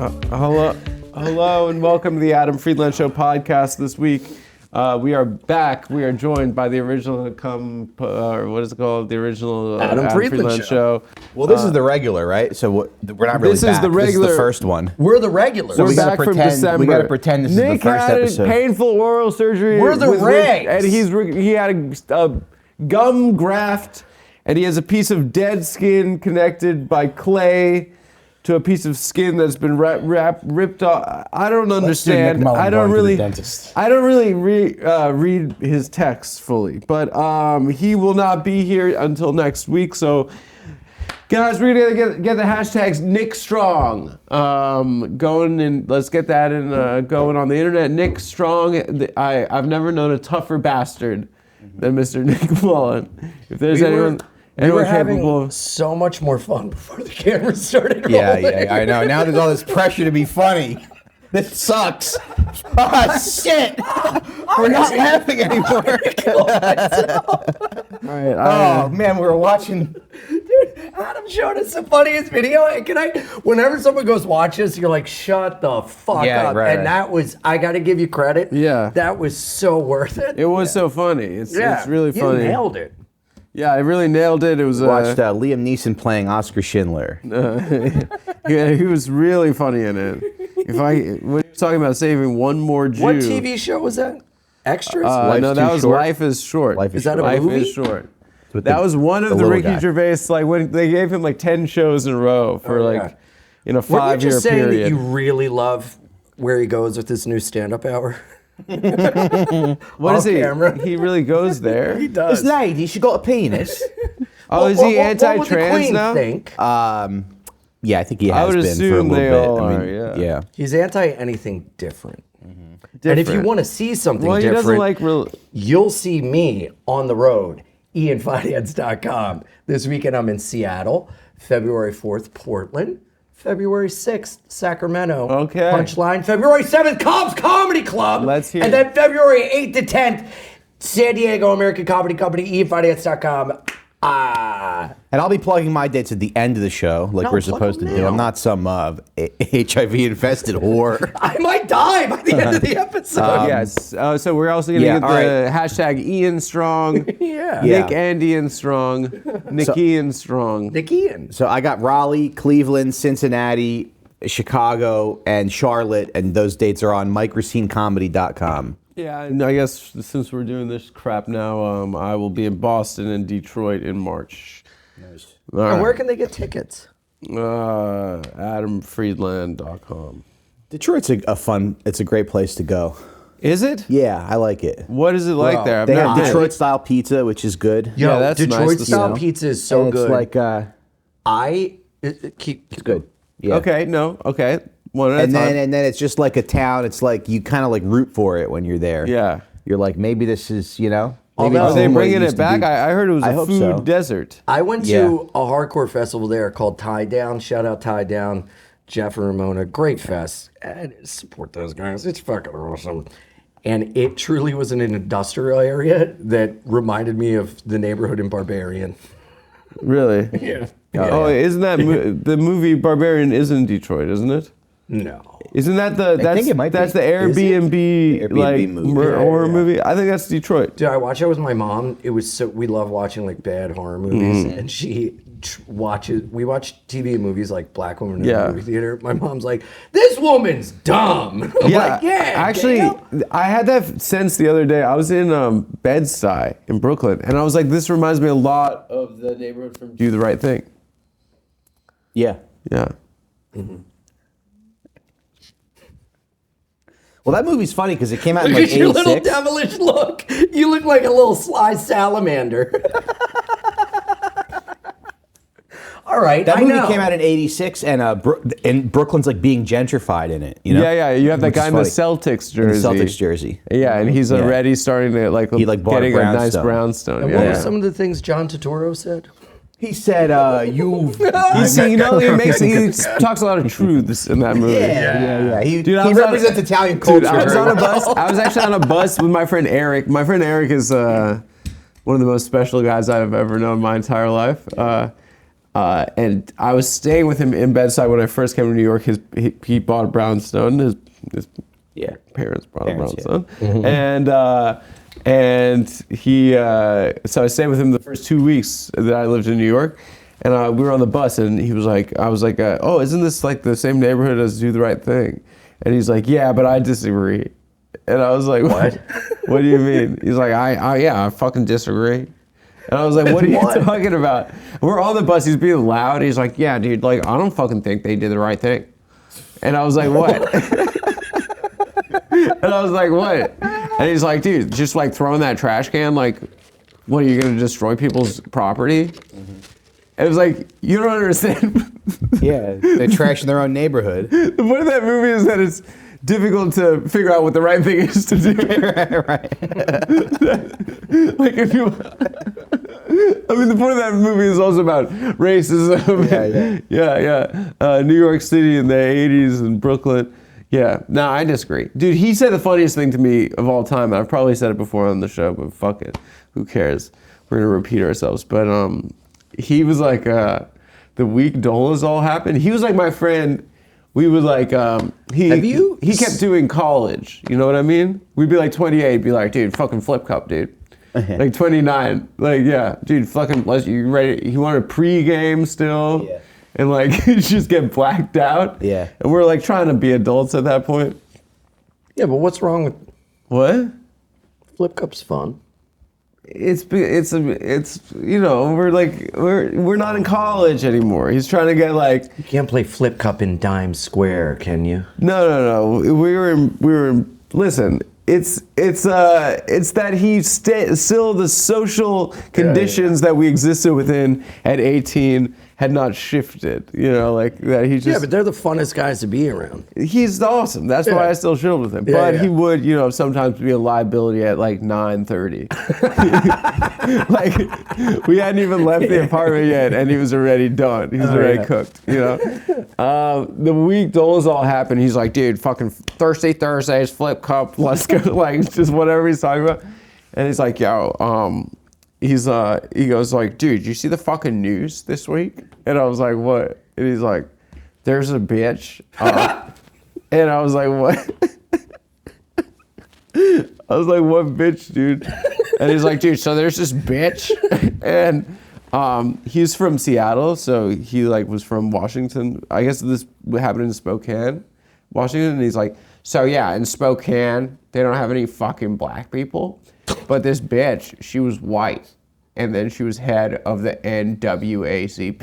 Hello, and welcome to the Adam Friedland Show podcast. This week, we are back. We are joined by the original, The original Adam Friedland Show. Well, this is the regular, right? So we're not really This back. is the regular. This is the first one. We're the regulars. We're we gotta back from pretend- December. we gotta pretend this is the Nick first had episode. a painful oral surgery. We're the regs. And he had a gum graft, and he has a piece of dead skin connected by clay to a piece of skin that's been ripped off. I don't understand. I don't really read his texts fully, but he will not be here until next week. So, guys, we're gonna get the hashtags Nick Strong going, and let's get that going on the internet. Nick Strong. I've never known a tougher bastard than Mr. Nick Mullen. If there's anyone were capable having of so much more fun before the camera started rolling. Yeah, I know. Now there's all this pressure to be funny. This sucks. Oh, shit. We're not laughing anymore. Oh, man, we were watching. Dude, Adam showed us the funniest video. And whenever someone goes watch this, you're like, shut the fuck up. Right, and that was, I got to give you credit. Yeah. That was so worth it. It was so funny. It's really funny. You nailed it. Yeah, I really nailed it. It was Watched Liam Neeson playing Oscar Schindler. yeah, he was really funny in it. When you're talking about saving one more Jew. What TV show was that? Extras? No, that was Short? Life is Short. Is that a Life movie? is Short. With That was one of the little Ricky guy. Gervais, like when they gave him like 10 shows in a row for yeah. like in a Weren't you 5-year just saying period. that you really love where he goes with this new stand-up hour? What is he? Camera. He really goes there. He does. This lady, she got a penis. Oh, is he What would the anti-trans Queen now? think? Yeah, I think he I has would been assume for a little they bit. all I mean, are, yeah. He's anti anything different. And if you Different. want to see something Well, he different, doesn't like real. you'll see me on the road, ianfidance.com. This weekend I'm in Seattle, February 4th, Portland, February 6th, Sacramento. Okay. Punchline, February 7th, Cobb's Comedy Club. Let's hear And it. then February 8th to 10th, San Diego American Comedy Company, ianfidance.com. And I'll be plugging my dates at the end of the show, like No, we're plug supposed to them do. now. I'm not some HIV-infested whore. I might die by the end of the episode. Yes. So we're also going to yeah, get all the hashtag Ian Strong. Yeah. Nick Yeah. and Ian Strong. Nick Ian Strong. Nick Ian. So I got Raleigh, Cleveland, Cincinnati, Chicago, and Charlotte, and those dates are on MikeRacineComedy.com. Yeah, and I guess since we're doing this crap now, I will be in Boston and Detroit in March. Nice. All And right. where can they get tickets? AdamFriedland.com. Detroit's it's a great place to go. Is it? Yeah, I like it. What is it like Well, there? I've They never have been. Detroit-style pizza, which is good. Yeah, that's nice Detroit to style see. pizza is so And good. It's like, Keep it's good. Yeah. Okay, no, okay. One at a And time. then it's just like a town. It's like you kind of like root for it when you're there. Yeah. You're like, maybe this is, maybe Although- this Are they is what bringing used it to back? be. I heard it was I a hope food so. desert. I went Yeah. to a hardcore festival there called Tie Down. Shout out Tie Down, Jeff and Ramona. Great fest. And support those guys. It's fucking awesome. And it truly was in an industrial area that reminded me of the neighborhood in Barbarian. Really? Yeah. Oh, isn't that the movie Barbarian is in Detroit, isn't it? No. Isn't that the think it might be. that's the Is it? Airbnb, Airbnb like movie. horror movie? I think that's Detroit. Dude, I watched it with my mom. It was so, we love watching like bad horror movies. And she we watch TV and movies like Black Woman in Yeah. the movie theater. My mom's like, this woman's dumb. I'm like, yeah. Actually, damn. I had that sense the other day. I was in Bed-Stuy in Brooklyn, and I was like, this reminds me a lot of the neighborhood from Do the Right Thing. Yeah. Yeah. Well, that movie's funny because it came out in Look like at your little 86. devilish look. You look like a little sly salamander. All right, That I movie know. came out in 86, and Brooklyn's like being gentrified in it. You know? Yeah. You have that Which is guy in the funny. Celtics In the jersey. Celtics jersey. Yeah, and he's already starting to like He, like, bought a getting a nice brownstone. brownstone. And Yeah, what were yeah. some of the things John Turturro said? He said, "You've." He talks a lot of truths in that movie. Yeah. He Dude, I he was on- represents Italian culture. Dude, I was very on a well. bus. I was actually on a bus with my friend Eric. My friend Eric is one of the most special guys I've ever known in my entire life. And I was staying with him in Bedside when I first came to New York. He bought a brownstone. His parents bought a brownstone, and he. So I stayed with him the first 2 weeks that I lived in New York, and we were on the bus, and he was like, I was like, oh, isn't this like the same neighborhood as Do the Right Thing? And he's like, yeah, but I disagree. And I was like, what? What do you mean? He's like, I fucking disagree. And I was like, what are you talking about? We're on the bus, he's being loud. He's like, yeah, dude, like, I don't fucking think they did the right thing. And I was like, what? And I was like, what? And he's like, dude, just like throwing that trash can, like, what, are you gonna destroy people's property? Mm-hmm. And it was like, you don't understand. Yeah, they're trashing their own neighborhood. The point of that movie is that it's difficult to figure out what the right thing is to do. Right. Like if you, I mean, the point of that movie is also about racism. Yeah. New York City in the 80s and Brooklyn. Yeah, no, I disagree. Dude, he said the funniest thing to me of all time. I've probably said it before on the show, but fuck it. Who cares? We're gonna repeat ourselves. But he was like, the week Dolezal happened, he was like my friend. We would like, he kept doing college, you know what I mean? We'd be like 28, be like, dude, fucking flip cup, dude. Like 29, like, yeah, dude, fucking, you ready? He wanted a pre-game still, and like, just get blacked out. Yeah. And we're like trying to be adults at that point. Yeah, but what's wrong with What? flip cup's fun? It's you know, we're not in college anymore. He's trying to get like, You can't play flip cup in Dime Square, can you? no. We were in, listen, it's that he still the social conditions that we existed within at 18 had not shifted, you know, like that he just. Yeah, but they're the funnest guys to be around. He's awesome. That's why I still chill with him. But he would, you know, sometimes be a liability at like 9:30. Like we hadn't even left the apartment yet, and he was already done. He was already cooked. You know. The week Dolezal happened, he's like, dude, fucking Thursdays, flip cup, let's go, like just whatever he's talking about. And he's like, yo, he goes like, dude, you see the fucking news this week? And I was like, what? And he's like, there's a bitch. And I was like, what? I was like, what bitch, dude? And he's like, dude, so there's this bitch. And he's from Seattle, so he like was from Washington. I guess this happened in Spokane, Washington. And he's like, so yeah, in Spokane, they don't have any fucking black people. But this bitch, she was white, and then she was head of the NWACP.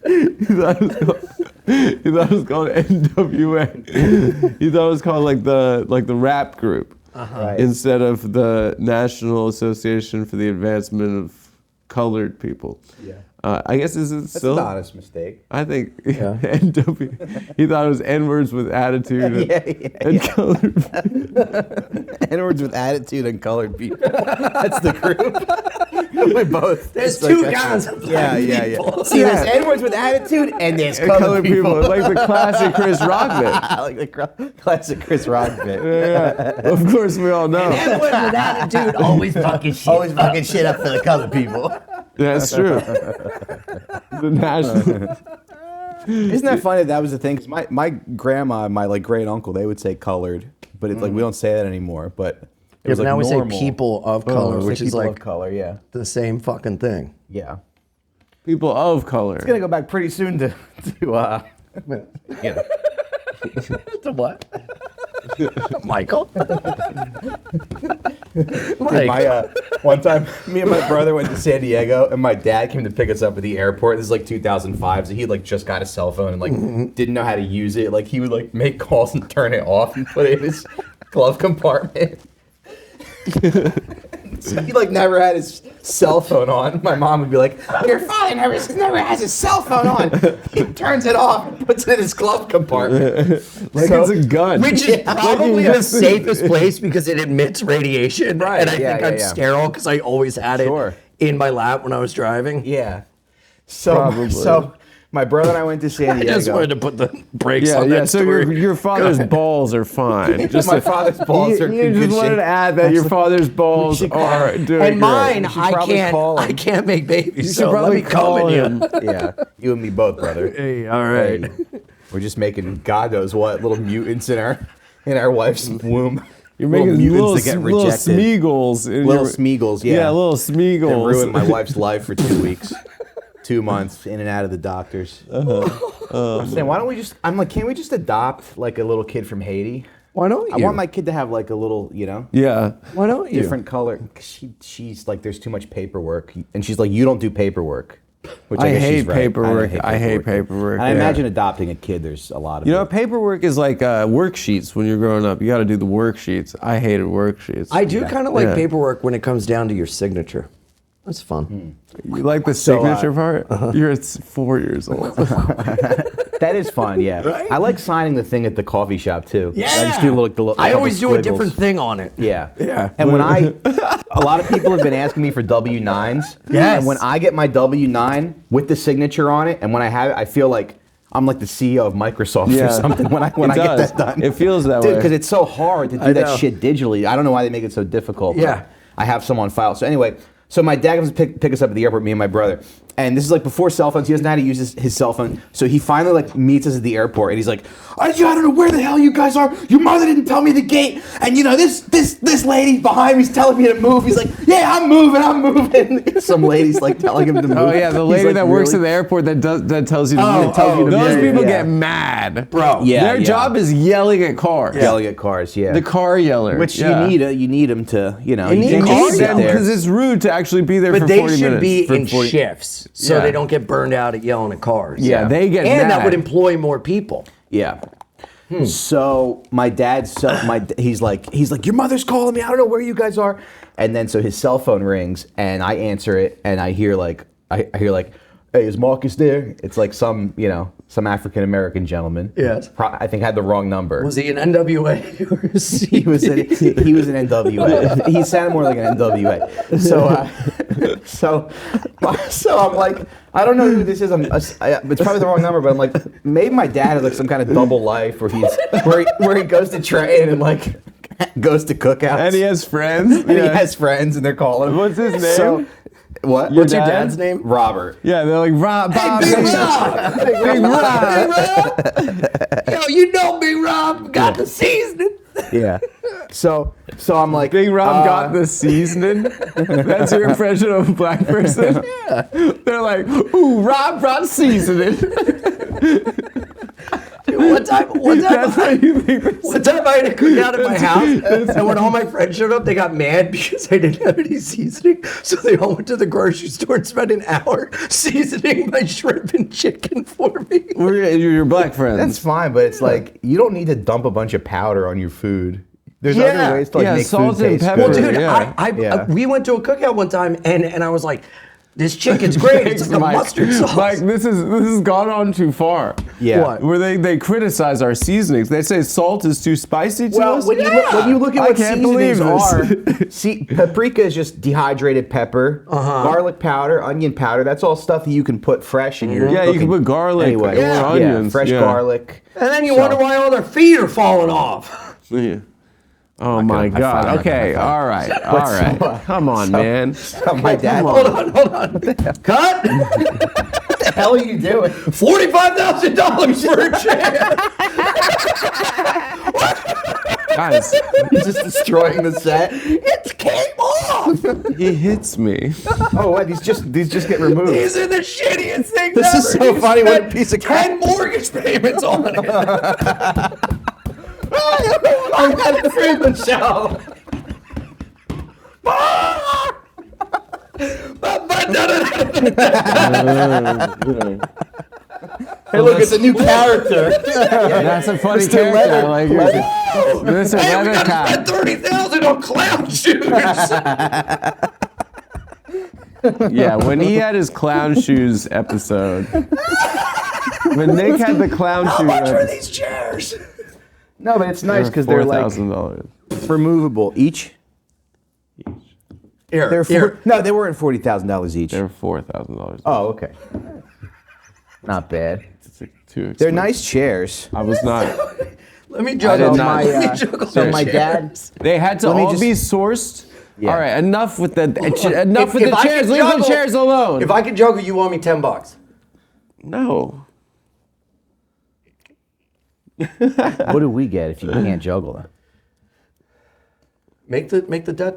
He thought it was called NWA. He thought it was called like the rap group, instead of the National Association for the Advancement of Colored People. Yeah. I guess That's an honest mistake. I think NW. He thought it was N-words with attitude and colored people. N-words with attitude and colored people. That's the group. We're both. There's two kinds of black people. See, there's N-words with attitude and there's colored people. Like the classic Chris Rock bit. Like the classic Chris Rock bit. Yeah. Of course, we all know. N-words with attitude always fucking shit. Always fucking shit up for the colored people. That's true. The national. Isn't that funny? That was the thing. 'Cause my grandma and my like great uncle, they would say colored, but it's like we don't say that anymore. But it was like now normal. we say people of color, which is people like of color. Yeah. the same fucking thing. Yeah. People of color. It's gonna go back pretty soon to To what? Michael? My one time, me and my brother went to San Diego, and my dad came to pick us up at the airport. This is like 2005, so he like just got a cell phone and like didn't know how to use it. Like he would like make calls and turn it off and put it in his glove compartment. So he like never had his cell phone on. My mom would be like, "Your father never has his cell phone on." He turns it off and puts it in his glove compartment. Like it's a gun. Which is probably the safest place because it emits radiation. Right, And I think I'm sterile because I always had it in my lap when I was driving. Yeah. So My brother and I went to San I Diego. just wanted to put the brakes Yeah, on yeah. that So story. your father's balls are fine. Just My father's balls are You in just good wanted shape. to add that your father's balls should are doing and mine, great. should probably call him. I can't make babies. You should So let probably me call come in him. Yeah, you and me both, brother. Hey, all right. Hey, we're just making God knows what little mutants in our wife's womb. You're making mutants that get little rejected. Smeagol's. Little Smeagol's, yeah. Yeah, little That Smeagol's. ruined my wife's life for 2 weeks, 2 months in and out of the doctors. I'm saying, why don't we just? I'm like, can't we just adopt like a little kid from Haiti? Why don't you? I want my kid to have like a little, Yeah. Why don't you? different color. 'Cause she's like, there's too much paperwork, and she's like, you don't do paperwork. Which I guess she's hate right. paperwork. I hate paperwork, And I yeah. imagine adopting a kid. There's a lot of You know, it. paperwork is like worksheets when you're growing up. You got to do the worksheets. I hated worksheets. I do kind of like Yeah. paperwork when it comes down to your signature. That's fun. You like the signature part? You're 4 years old. That is fun, yeah. I like signing the thing at the coffee shop too. I just do the little. I always do a squiggles. different thing on it. Yeah. Yeah. And when a lot of people have been asking me for W-9s. Yes. And when I get my W-9 with the signature on it, and when I have it, I feel like I'm like the CEO of Microsoft or Yeah. something when I It get does. that done. It feels that Dude, way. because it's so hard to do I that know. shit digitally. I don't know why they make it so difficult. but Yeah. I have some on file. So anyway, so my dad comes to pick us up at the airport, me and my brother. And this is like before cell phones. He doesn't know how to use his cell phone. So he finally like meets us at the airport, and he's like, I don't know where the hell you guys are. Your mother didn't tell me the gate. And you know, this lady behind me's telling me to move. He's like, yeah, I'm moving. Some lady's like telling him to move. Oh yeah, the He's lady like, that works really? at the airport that tells you to Oh, move. Those yeah, people yeah. get mad, Bro. Yeah, Their yeah. job is yelling at cars. Yelling at cars, yeah. The car yeller. Which yeah. you need them to, You you need can't You just need sit them there. because it's rude to actually be there But for they 40 should minutes. be for in 40 shifts so Yeah. they don't get burned out at yelling at cars. Yeah, they get And mad. that would employ more people. Yeah. So my dad's he's like your mother's calling me. I don't know where you guys are. And then so his cell phone rings and I answer it and I hear like hey, is Marcus there? It's like some African American gentleman. Yes. I think had the wrong number. Was he an NWA or a He was an NWA. He sounded more like an NWA. So I'm like, I don't know who this is. It's probably the wrong number, but I'm like, maybe my dad has like some kind of double life where he goes to train and like goes to cookouts. And he has friends. And he has friends and they're calling him. What's his name? So, what? Your What's your dad? dad's name? Robert. Yeah, they're like Rob. Bob, Big Big Rob! Big Rob. Yo, you know Big Rob got the seasoning. Yeah. So I'm like, Big Rob got the seasoning. That's your impression of a black person. Yeah. They're like, ooh, Rob brought seasoning. One time That's how you think. One time I had to cook out at my house, and when all my friends showed up, they got mad because I didn't have any seasoning. So they all went to the grocery store and spent an hour seasoning my shrimp and chicken for me. We're your black friends. that's fine, but it's like you don't need to dump a bunch of powder on your food. There's other ways to like Yeah, make salt food and taste pepper. good. Dude, Yeah. Yeah. we went to a cookout one time, and I was like, this chicken's great. It's like a Mike, mustard sauce. Mike, this has gone on too far. Yeah. What? Where they criticize our seasonings. They say salt is too spicy to Well, us. when you look at I what can't seasonings believe this. are, see, paprika is just dehydrated pepper, garlic powder, onion powder. That's all stuff that you can put fresh in your Yeah, you cooking. can put garlic anyway. or Yeah, onions. fresh yeah. garlic. And then you So- wonder why all their feet are falling off. Yeah. Oh my God. found it. Okay. All right. All right. Come on, man. So my dad. Hold on. Cut. What the hell are you doing? $45,000 for a chair. Guys, He's just destroying the set. It came off. he hits me. Oh, what? These just get removed. These are the shittiest things This ever. is so You funny. What a spent piece of 10 mortgage payments on it. I'm at the Friedland show. Hey, look, it's a new character. That's a funny Mr. character. Leather- I like Leather- it. Mr. Hey, we Leather gotta Cop. spend $30,000 on clown shoes. Yeah, when he had his clown shoes episode. When Nick had the clown How shoes much are episode. these chairs? No, but it's nice because they're like $4,000. removable each. Here, They're here. no, they weren't $40,000 each. They're $4,000. Oh, okay. Not bad. It's like too They're expensive. nice chairs. I was not. Let me did juggle. not- Let me juggle So the my chairs. dad. They had to Let me all just- be sourced. Yeah. All right, enough with the enough If- with if the I chairs. could Leave the juggle- chairs alone. If I could juggle, you owe me $10. No. What do we get if you can't juggle them? Make the da.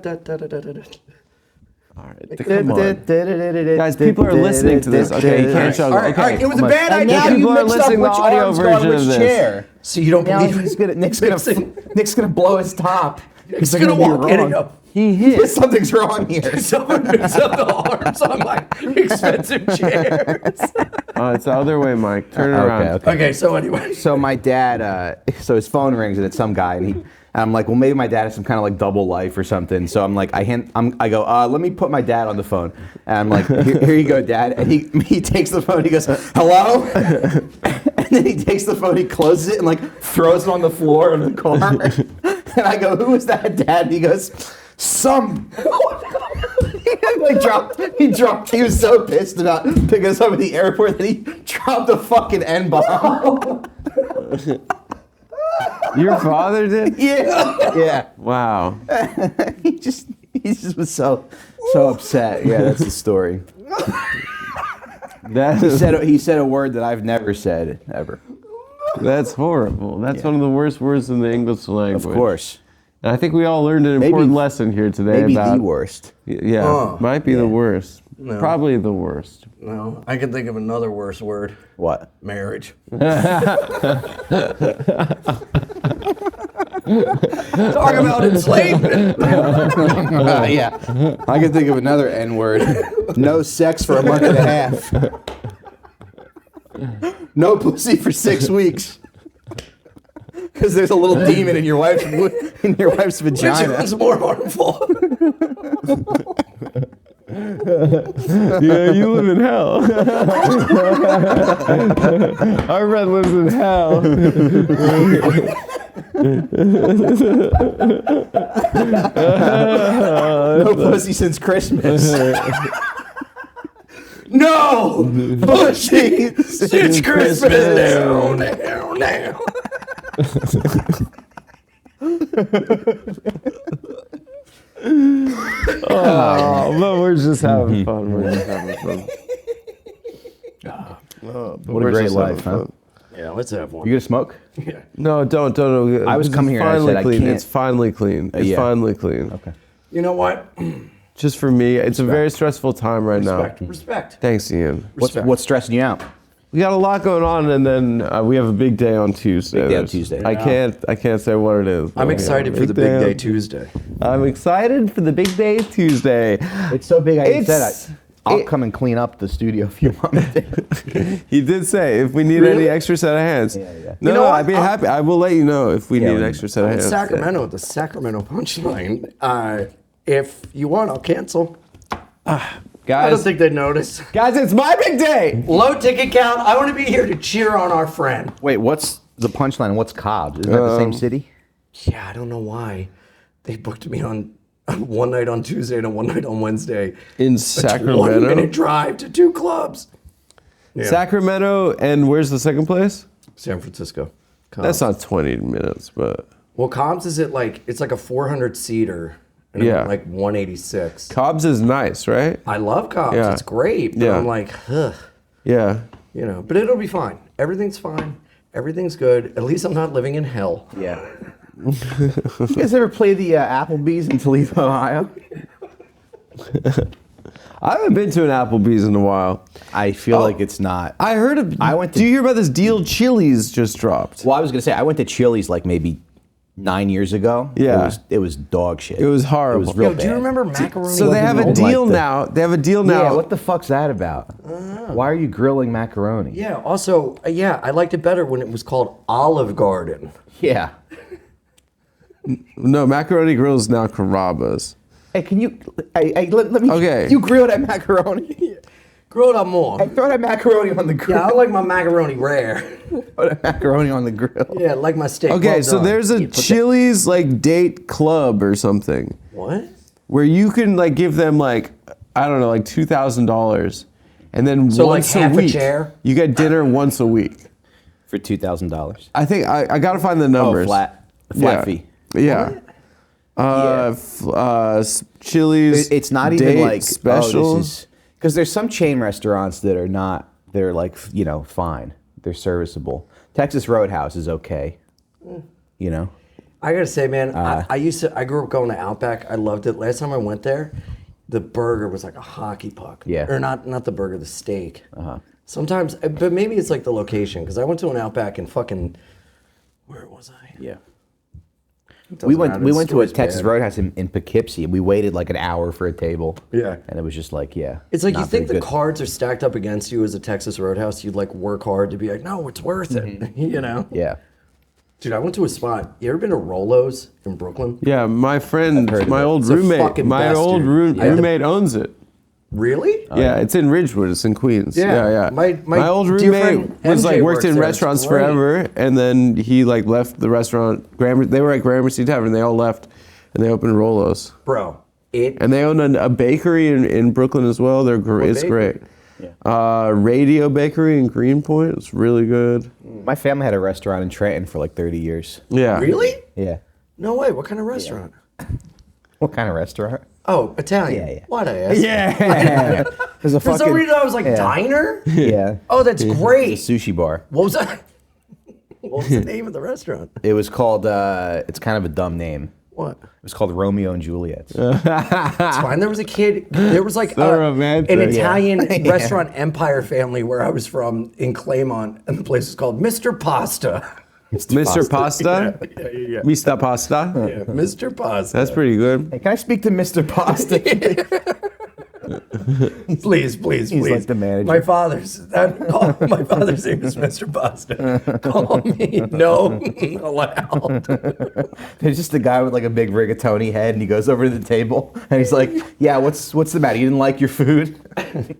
All right, come on. Guys, people are listening to this. Okay, you can't juggle. All right, Okay. all right, it was a bad And idea. now you People are mixed up listening to which the audio arm's going version which of this. chair. So you don't Now believe he's it? gonna Nick's gonna blow his top. He's gonna walk in and go. He hit. Something's wrong here. Someone mixed up the arms on my expensive chairs. Oh, it's the other way, Mike. Turn it around. Okay. Okay, so anyway. So my dad, so his phone rings and it's some guy, and I'm like, well, maybe my dad has some kind of like double life or something. So I'm like, I go, let me put my dad on the phone, and I'm like, here you go, Dad. And he takes the phone, he goes, hello, and then he takes the phone, he closes it and like throws it on the floor of the car, and I go, who is that, Dad? And he goes, some. He dropped. He was so pissed about picking us up at the airport that he dropped a fucking N-bomb. Your father did? Yeah. Wow. he just was so upset. Yeah, that's the story. He said a word that I've never said ever. That's horrible. That's one of the worst words in the English language. Of course. And I think we all learned an important lesson here today Maybe about the worst. Yeah, might be the worst. No. Probably the worst. No, I can think of another worse word. What? Marriage. Talk about enslavement. Yeah. I can think of another N-word. No sex for a month and a half. No pussy for 6 weeks. Because there's a little demon in your wife's Which vagina. one's more harmful? Yeah, you live in hell. Our friend lives in hell. No pussy since Christmas. No! Pussy It's Christmas! Now. Oh, but we're just having fun. We're just having fun. What a great life, huh? Yeah, let's have one. You gonna smoke? Yeah. No, don't. I was It's coming here and I finally said I clean. can't. It's finally clean. It's yeah. finally clean. Okay. You know what? Just for me, it's a very stressful time right Respect. now. Respect. Thanks, Ian. What's stressing you out? We got a lot going on, and then we have a big day on Tuesday. Big day on Tuesday. I can't say what it is. I'm but excited we for have a the big day on- Tuesday. I'm excited for the big day Tuesday. It's so big. I even It's- said I'll come and clean up the studio if you want me to. He did say if we need any extra set of hands. Yeah. No, You know no, what? I'd be happy. I will let you know if we Yeah, need an we- extra set of In hands. Sacramento, the Sacramento punchline. If you want, I'll cancel. I don't Guys, think they'd notice. guys, it's my big day. Low ticket count. I want to be here to cheer on our friend. Wait, what's the punchline and what's Cobb's? Isn't that the same city? Yeah, I don't know why they booked me on one night on Tuesday and one night on Wednesday. In A 1-minute Sacramento? drive to 2 clubs. Yeah. Sacramento, and where's the second place? San Francisco. That's not 20 minutes, but Well, Cobb's is it's like a 400 seater and Yeah. I'm like 186. Cobb's is nice, right? I love Cobb's. Yeah. It's great. But Yeah. I'm like, ugh, Yeah. but it'll be fine. Everything's fine. Everything's good. At least I'm not living in hell. Yeah. You guys ever play the Applebee's in Toledo, Ohio? I haven't been to an Applebee's in a while. I feel like it's not. I heard of. I went to- Do you hear about this deal Chili's just dropped? Well, I was gonna say I went to Chili's like maybe 9 years ago. Yeah. It was dog shit. It was horrible. It was real Yo, do you bad. remember macaroni? So they have a Don't deal like that. now. They have a deal now. Yeah, what the fuck's that about? Why are you grilling macaroni? Yeah. Also, I liked it better when it was called Olive Garden. Yeah. No, Macaroni Grill is now Carrabba's. Hey, can you? Let me. Okay. You grill that macaroni. Grill it up more. Hey, throw that macaroni on the grill. Yeah, I like my macaroni rare. Throw that macaroni on the grill. Yeah, like my steak. Okay, well so done. there's a Chili's like date club or something What? where you can like give them like I don't know like $2,000, and then So, like, once half a a week, chair? you get dinner once a week. For $2,000. I think I got to find the Oh, numbers. flat fee. Yeah. Chili's. It's not even date like specials. because there's some chain restaurants that are not. They're like fine. They're serviceable. Texas Roadhouse is okay. You know. I gotta say, man, I grew up going to Outback. I loved it. Last time I went there, the burger was like a hockey puck. Yeah. Or not the burger, the steak. Sometimes, but maybe it's like the location, because I went to an Outback in fucking, where was I? Yeah. Doesn't We matter, went the to a story's Texas bad. Roadhouse in Poughkeepsie, and we waited like an hour for a table. Yeah. And it was just like, It's like, you not think the very good. cards are stacked up against you as a Texas Roadhouse, you'd like work hard to be like, no, it's worth it, you know? Yeah. Dude, I went to a spot. You ever been to Rolo's in Brooklyn? Yeah, my friend, heard of my it. old It's the roommate, fucking my best, old dude. roommate owns it. Really? Yeah, it's in Ridgewood. It's in Queens. Yeah. Yeah. My old dear roommate friend was MJ like works worked in there. It's restaurants great. forever, and then he like left the restaurant. They were at Gramercy Tavern. They all left, and they opened Rolo's. Bro, And they own a bakery in Brooklyn as well. It's bakery? great. Radio Bakery in Greenpoint. It's really good. My family had a restaurant in Trenton for like 30 years. Yeah. really? Yeah. No way. What kind of restaurant? What kind of restaurant? Oh, Italian. Yeah. Why'd I ask? Yeah. There's a For some fucking reason, I was like, yeah. diner? Yeah. Oh, that's It's great. a sushi bar. What was that? What was the name of the restaurant? It was called. It's kind of a dumb name. What? It was called Romeo and Juliet. It's fine. There was a kid. There was like So romantic. an Italian Yeah. restaurant empire family where I was from in Claymont, and the place is called Mr. Pasta. Mr. Pasta. Yeah. Mr. Pasta. Yeah, Mr. Pasta. That's pretty good. Hey, can I speak to Mr. Pasta? Please. like the manager. My father's name is Mr. Pasta. Call me. No allowed. There's just a guy with like a big rigatoni head, and he goes over to the table, and he's like, "Yeah, what's the matter? You didn't like your food?"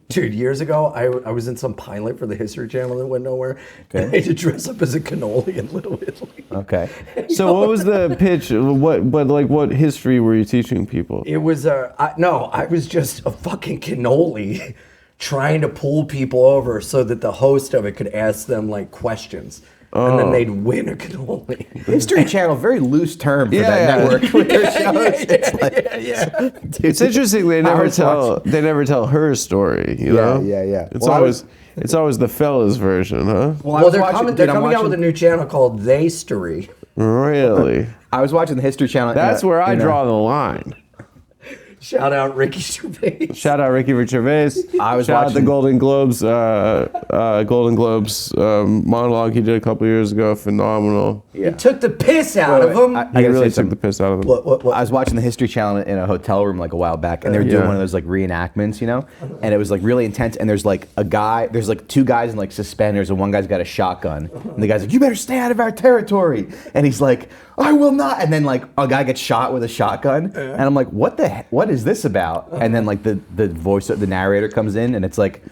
Dude, years ago, I was in some pilot for the History Channel that went nowhere. And I had to dress up as a cannoli in Little Italy. Okay. So what was the pitch? What history were you teaching people? It was I was just a fucking cannoli trying to pull people over so that the host of it could ask them like questions. And then they'd win a cannoli. History Channel, very loose term for that Yeah. network with their shows. It's like, Yeah. dude, It's interesting they never Howard's watching. tell her story, you know? Yeah. It's Well, it's always the fellas version, huh? Well, they're watching- they're dude, I'm coming out with a watching- new channel called They Story. Really? I was watching the History Channel. That's where I draw the line. Shout out Ricky Gervais. Shout out Ricky Gervais. I was Shout out the watching- Golden Globes monologue he did a couple years ago. Phenomenal. He took the piss out of him. I He gotta really say took something. the piss out of them. What? I was watching the History Channel in a hotel room like a while back, and they were doing Yeah. one of those like reenactments, you know, and it was like really intense. And there's like there's like two guys in like suspenders, and one guy's got a shotgun, and the guy's like, "You better stay out of our territory," and he's like, "I will not," and then like a guy gets shot with a shotgun, and I'm like, what is this about? And then like the voice of the narrator comes in, and it's like,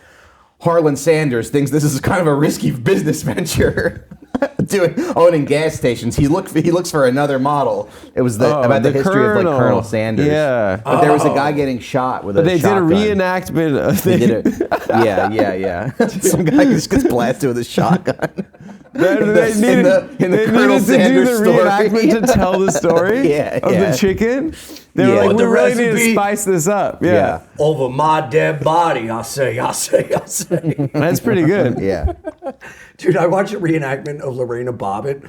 Harlan Sanders thinks this is kind of a risky business venture. Owning gas stations. He looks for another model. It was about the history of like Colonel Sanders. Yeah. But there was a guy getting shot with a They shotgun. did a reenactment. They did it. Yeah. Some guy just gets blasted with a shotgun. They needed the Colonel to do Sanders the story. reenactment to tell the story Yeah, of yeah. the chicken. They were Yeah. like, What we the really need to recipe? spice this up. Yeah. Yeah. Over my dead body, I say. That's pretty good. Yeah. Dude, I watched a reenactment of Lorena Bobbitt.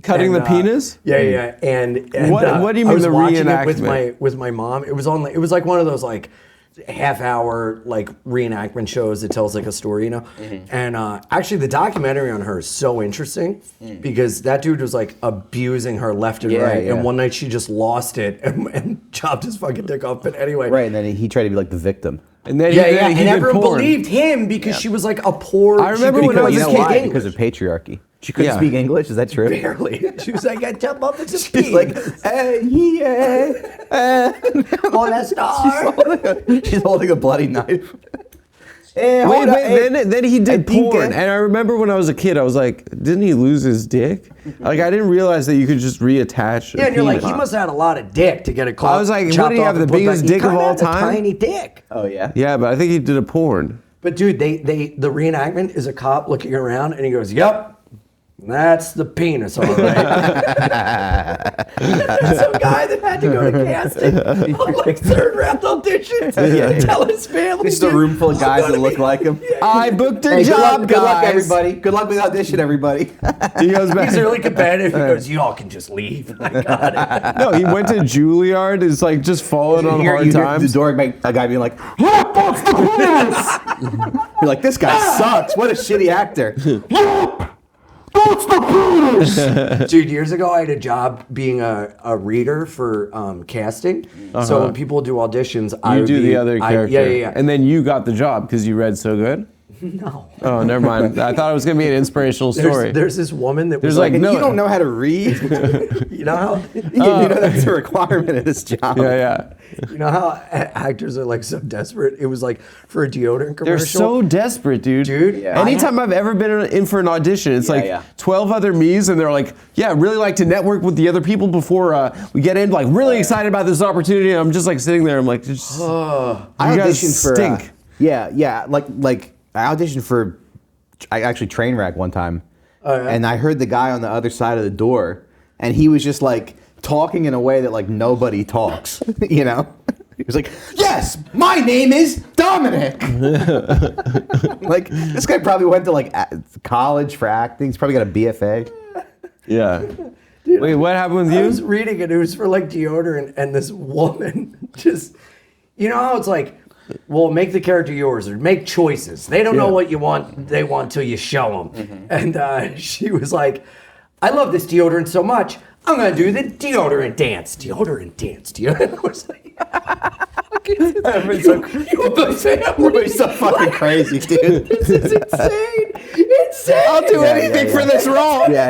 Cutting And, the penis? Yeah. And What do you I mean was the watching it with reenactment? my mom. It was like one of those like half-hour like reenactment shows that tells like a story, you know. And actually, the documentary on her is so interesting because that dude was like abusing her left and Yeah, right. yeah. And one night she just lost it and chopped his fucking dick off. But anyway, Right, and then he tried to be like the victim. And then Yeah, he and did everyone porn. believed him because she was like a poor. I remember she when I was couldn't a You know speak kid. why? English. Because of patriarchy. She couldn't Yeah. speak English. Is that true? Barely. She was like, I jump up into She's like, on that star. she's holding a bloody knife. Hey, Wait, hold on, hey. then he did think, porn, and I remember when I was a kid, I was like, didn't he lose his dick? Like, I didn't realize that you could just reattach. Yeah, and you're like, he must have had a lot of dick to get a call. I was like, what, did he have the biggest dick of all time? Tiny dick. Oh yeah. Yeah, but I think he did a porn. But dude, the reenactment is a cop looking around and he goes, "Yep. That's the penis, all right." Some guy that had to go to casting on like third round auditions and tell his family. It's a room full of guys that look like him. I booked a Hey, job, good luck, guys. everybody. Good luck with the audition, everybody. He goes back. He's really competitive. He goes, "Y'all can just leave." I got it. No, he went to Juilliard. It's like just falling on You hard hear times. the door, a guy being like, "Look, that's the penis!" You're like, this guy sucks. What a shitty actor. That's the penis! Dude, years ago, I had a job being a reader for casting. So when people do auditions, I You would do be, the other character. Yeah. And then you got the job because you read so good? No. Oh, never mind. I thought it was going to be an inspirational story. There's this woman that There's was like like, no- You don't know how to read? you know how You know that's a requirement of this job. Yeah. you know how actors are like so desperate. It was like for a deodorant commercial. They're so desperate, dude. Yeah. Anytime I've ever been in for an audition, it's like yeah. 12 other me's, and they're like, "Yeah, really like to network with the other people before we get in. Like, really excited about this opportunity." And I'm just like sitting there. I'm like, just, I you guys auditioned for. stink. Like I auditioned for. I actually train wreck one time, yeah? and I heard the guy on the other side of the door, and he was just like talking in a way that like nobody talks. You know, he was like, "Yes, my name is Dominic." Like this guy probably went to like college for acting. He's probably got a BFA. Yeah. Wait, what happened with I you? was reading it. It was for like deodorant, and this woman just, you know how it's like, well, make the character yours or make choices. They don't know what you want. They want till you show them. And she was like, "I love this deodorant so much. I'm gonna do the deodorant dance. Deodorant dance. Deodorant." I was like, Everybody's so, "You have a family. everybody's so fucking crazy, dude. This is insane. Insane. I'll do anything for this role. Yeah.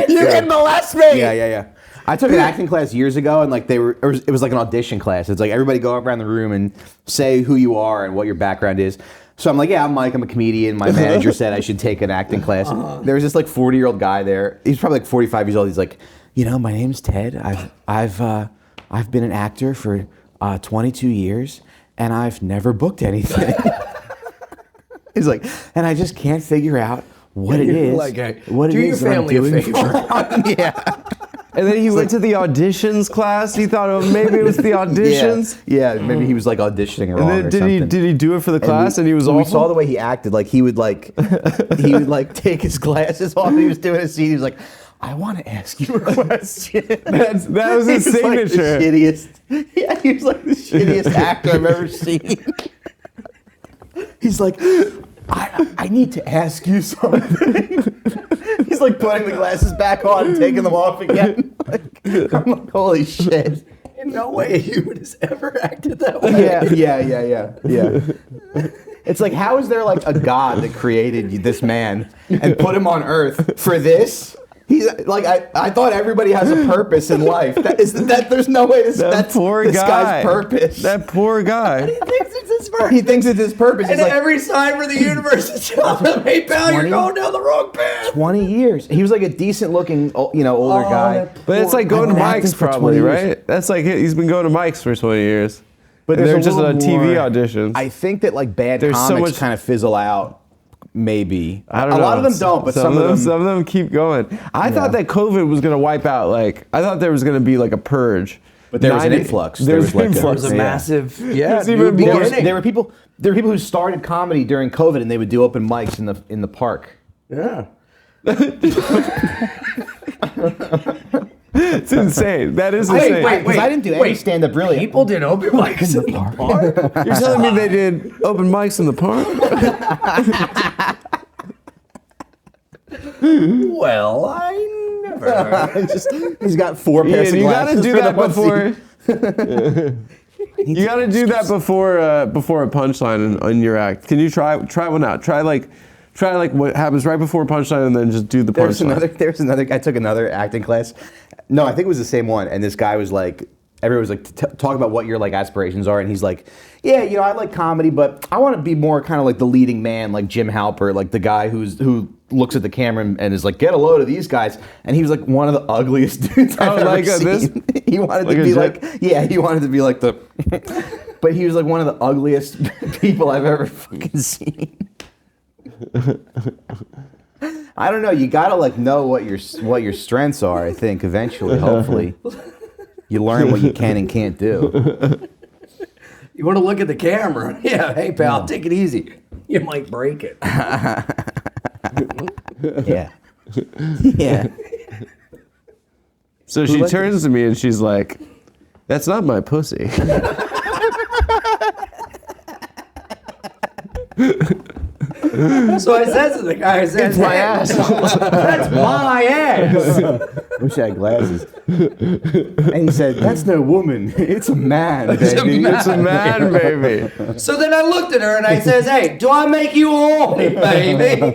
You can molest me. Yeah. I took an acting class years ago, and like it was like an audition class. It's like everybody go around the room and say who you are and what your background is. So I'm like, yeah, I'm Mike. I'm a comedian. My manager said I should take an acting class. There was this like 40-year-old guy there. He's probably like 45 years old. He's like, my name's Ted. I've been an actor for 22 years, and I've never booked anything. He's like, and I just can't figure out what it is. Like, hey, what do it your is that I'm family a doing favor. Yeah. And then he went to the auditions class. He thought, oh, maybe it was the auditions. Yeah, maybe he was like auditioning wrong And or then something. did he do it for the class? And he was we awful. saw the way he acted. Like he would like take his glasses off. He was doing a scene. He was like, "I want to ask you a question." That was his He was like the signature. shittiest. Yeah, he was like the shittiest actor I've ever seen. He's like, I need to ask you something. He's like putting the glasses back on and taking them off again. I'm like, holy shit. In no way a human has ever acted that way. Yeah. It's like, how is there like a God that created this man and put him on earth for this? He's like, I thought everybody has a purpose in life. There's no way that's poor this guy. guy's purpose. That poor guy. He thinks it's his purpose. He thinks it's his purpose. And He's like, every sign for the universe is telling him, "Hey, pal, you're 20? going down the wrong path." 20 years. He was like a decent looking, older guy. But it's like going to I've been acting Mike's for 20 probably, years. right? That's like he's been going to Mike's for 20 years. But And there's they're a just little on TV more- auditions. I think that like bad There's so comics much- kind of fizzle out. Maybe. I don't know. A lot of them don't, but some of them keep going. I thought that COVID was going to wipe out. Like I thought there was going to be like a purge. But there was an influx. There was an like There influx. was a massive, There's new even more- beginning. There were people who started comedy during COVID, and they would do open mics in the park. Yeah. It's insane. That is Wait, insane. wait, 'Cause I didn't do any stand-up really. People did open mics in the park. You're telling me they did open mics in the park? Well, I never. He's got four pairs Ian, of you got to glasses do for that the one before. scene. You got to do that before a punchline in your act. Can you try one out? Try like what happens right before a punchline, and then just do the punchline. There's another. I took another acting class. No, I think it was the same one. And this guy was like, everyone was like, talk about what your like aspirations are, and he's like, yeah, I like comedy, but I want to be more kind of like the leading man, like Jim Halpert, like the guy who looks at the camera and is like, get a load of these guys. And he was like one of the ugliest dudes I've ever like seen. this? He wanted Like to a be jet? like, he wanted to be like the. but he was like one of the ugliest people I've ever fucking seen. I don't know. You gotta like know what your strengths are. I think eventually, hopefully, you learn what you can and can't do. You want to look at the camera? Yeah. Hey, pal, take it easy. You might break it. Yeah. Yeah. So she turns to me and she's like, "That's not my pussy." So I said to the guy, I said, It's my ass. That's my ass. Wish I had glasses. And he said, "That's no woman. It's a man, baby. It's a man, baby. So then I looked at her and I says, "Hey, do I make you horny, baby?"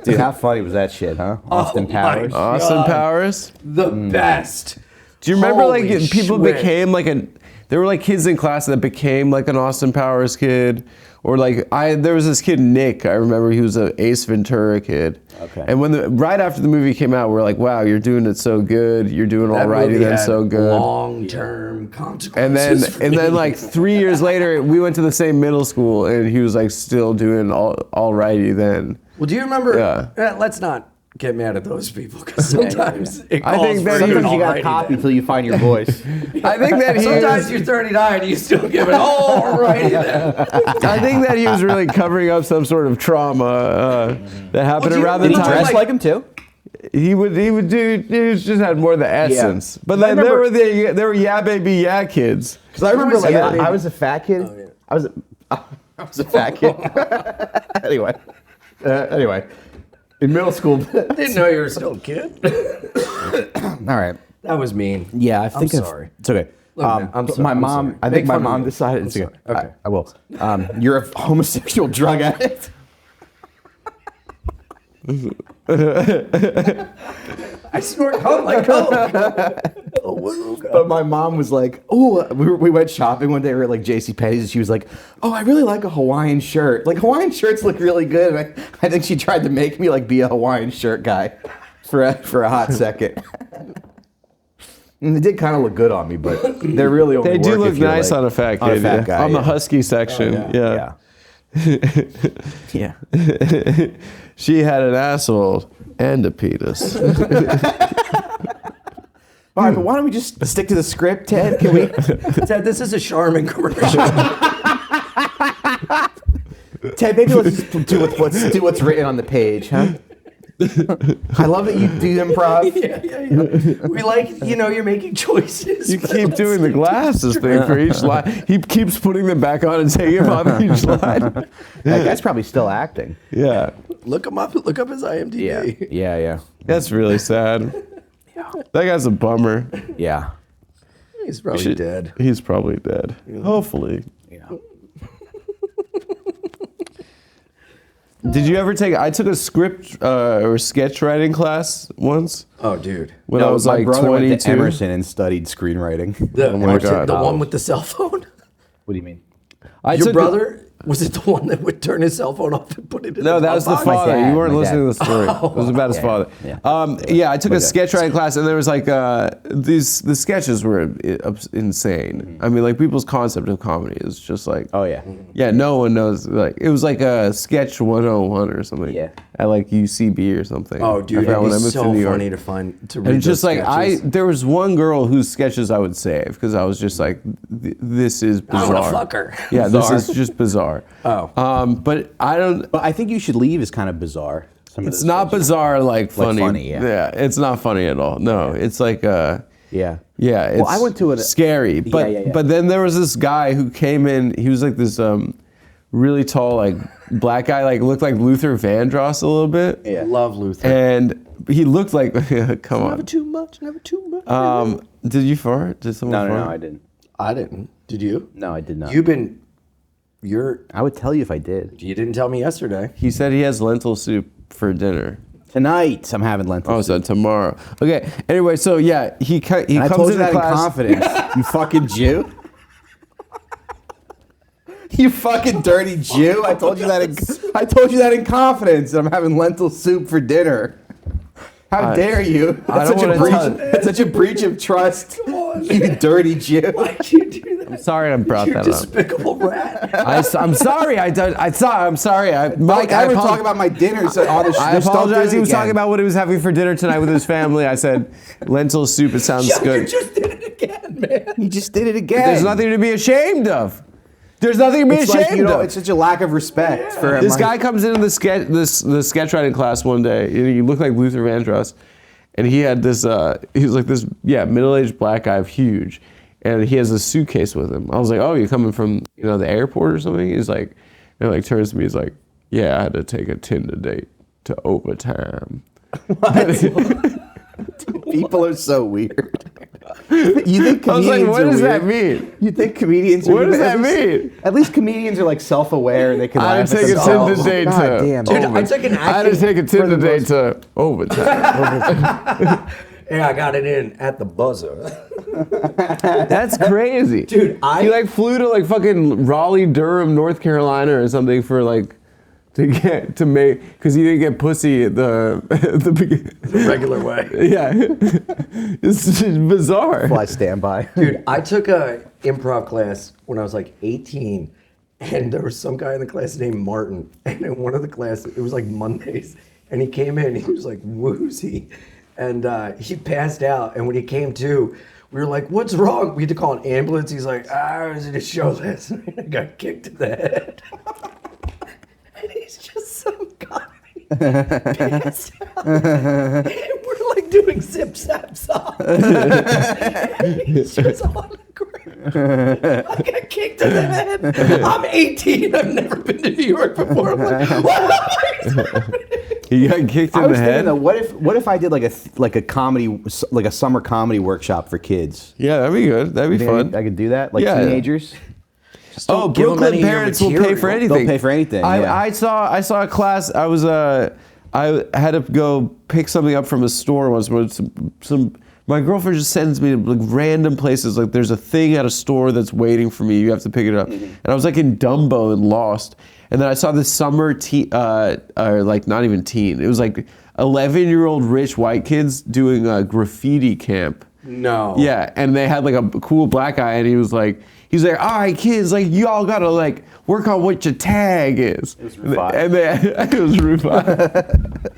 Dude, how funny was that shit, huh? Austin my Powers. God. Austin Powers. The best. Do you remember Holy like people shit. became like there were like kids in class that became like an Austin Powers kid, or like there was this kid Nick. I remember he was an Ace Ventura kid. Okay. And right after the movie came out, we're like, wow, you're doing it so good. You're doing That alrighty movie then, had so good. long-term consequences. And then like 3 years later, we went to the same middle school, and he was like still doing alrighty then. Well, do you remember? Yeah. Let's not get mad at those people because sometimes it I calls think for that even Sometimes you gotta alrighty copy then. until you find your voice. I think that he Sometimes was, you're 39 and you still give it alrighty then. I think that he was really covering up some sort of trauma that happened Well, do you- around did the he time. dress Dressed like him too? He would do. He just had more of the essence. But I then there remember- were yeah baby yeah kids. Because I remember, like, Yeah. I was a fat kid. I was a fat kid. Anyway, in middle school. Didn't know you were still a kid. All right. That was mean. Yeah, I think I'm sorry. It's okay. Look, man, I'm but sorry, my I'm mom. sorry. I Make think my fun of mom me. decided. I'm It's okay. sorry. Okay. I will. You're a homosexual drug addict. I snort coke like coke. But my mom was like, "Oh, we went shopping one day. We were at like JCPenney's, and she was like, "Oh, I really like a Hawaiian shirt. Like Hawaiian shirts look really good." And I think she tried to make me like be a Hawaiian shirt guy for a hot second. And they did kind of look good on me, but they're really only They do work look if you're, nice like, on a fat kid. on a fat yeah. guy, on the yeah. husky section. Yeah. Yeah. She had an asshole and a penis. All right, but why don't we just stick to the script, Ted? Can we? Ted, this is a Charmin commercial. Ted, maybe let's just do what's written on the page, huh? I love that you do improv. Yeah. We like, you're making choices. You keep doing the glasses thing for each line. He keeps putting them back on and taking them off each line. That guy's probably still acting. Yeah, Look him up. Look up his IMDb. Yeah. that's really sad. That guy's a bummer. Yeah. He's probably dead. He's probably dead. Hopefully. Yeah. Did you ever take? I took a script or sketch writing class once Oh, dude. when I was my like brother went to 22. Emerson and studied screenwriting. The, Oh my God. the one with the cell phone? What do you mean? I Your took brother? Was it the one that would turn his cell phone off and put it in No, the that was the box? father. dad, You weren't my listening dad. to the story. It was about his father. Yeah. I took a sketch writing class, and there was like the sketches were insane. I mean, like people's concept of comedy is just like, Oh yeah. yeah, no one knows. Like it was like a sketch 101 or something. Yeah. At like UCB or something. Oh, dude, I found it'd when be I moved so to New York. funny to read And it's just those like sketches. there was one girl whose sketches I would save because I was just like, this is I bizarre. want to fuck her. Yeah, Bizarre. this is just bizarre. Oh. But I don't. But I think You Should Leave is kind of bizarre. It's not bizarre like funny. funny, yeah. it's not funny at all. No, it's like Yeah. yeah. It's I went to it. scary. But yeah. but then there was this guy who came in. He was like this really tall like black guy. Like looked like Luther Vandross a little bit. Yeah. Love Luther. And he looked like come Never on. too much, never too much. Did you fart? Did someone fart? No, I didn't. I didn't. Did you? No, I did not. I would tell you if I did. You didn't tell me yesterday. He said he has lentil soup for dinner. Tonight, I'm having lentil Oh, soup. so tomorrow. Okay. Anyway, so yeah, he And I comes told you into that in class. confidence. You fucking Jew. You fucking dirty Jew. I told you that in confidence. That I'm having lentil soup for dinner. How dare you? I That's don't such a wanna breach. tell- That's such a breach of trust. Come on. on? You dirty Jew. Why'd you do that? I'm sorry I brought You that up. despicable rat. I'm sorry. I'm sorry. Mike, I would talk about my dinner. So on the I apologize. He was talking about what he was having for dinner tonight with his family. I said, lentil soup. It sounds You good. just did it again, man. You just did it again. There's nothing to be ashamed of. There's nothing to be It's ashamed like, you know, of. it's such a lack of respect for This guy comes into the sketch writing class one day. And he looked like Luther Vandross, and he had this. He was like this, middle-aged black guy, huge, and he has a suitcase with him. I was like, oh, you coming from the airport or something? He's like, and like turns to me, he's like, yeah, I had to take a Tinder date to overtime. People are so weird. You think comedians I was like, what are does weird? that mean? You think comedians are What does at that least- mean? At least comedians are like self-aware. They can I had laugh to at take a themselves. Tinder date God to. damn. Dude, I took an I had to acting take a Tinder the date most- to overtime. Yeah, I got it in at the buzzer. That's crazy, Dude, he like flew to like fucking Raleigh, Durham, North Carolina or something for like to make because he didn't get pussy at the beginning. The regular way. Yeah, it's just bizarre. Fly standby. Dude, I took a improv class when I was like 18, and there was some guy in the class named Martin, and in one of the classes, it was like Mondays, and he came in, he was like woozy, and he passed out, and when he came to, we were like, what's wrong? We had to call an ambulance. He's like, I was at a show last night, I got kicked in the head. And he's just some guy passed out, and we're like doing zip zap zop. And he's just on the ground. I got kicked in the head. I'm 18. I've never been to New York before. I'm like, what? He got kicked I in was the thinking, head. though, what if I did like a comedy, like a summer comedy workshop for kids? Yeah, that'd be good. That'd be Think fun. I could do that, like Yeah. teenagers. Oh, give 'em Brooklyn any of your parents will pay material. for anything. They'll pay for anything, yeah. I saw a class. I had to go pick something up from a store once. Where some my girlfriend just sends me to like random places. Like there's a thing at a store that's waiting for me. You have to pick it up. And I was like in Dumbo and Lost. And then I saw this summer or like not even teen. It was like 11-year-old rich white kids doing a graffiti camp. No. Yeah, and they had like a cool black guy, and he's like, all right, kids, like you all gotta like work on what your tag is. It was Rufai. And it was Rufai.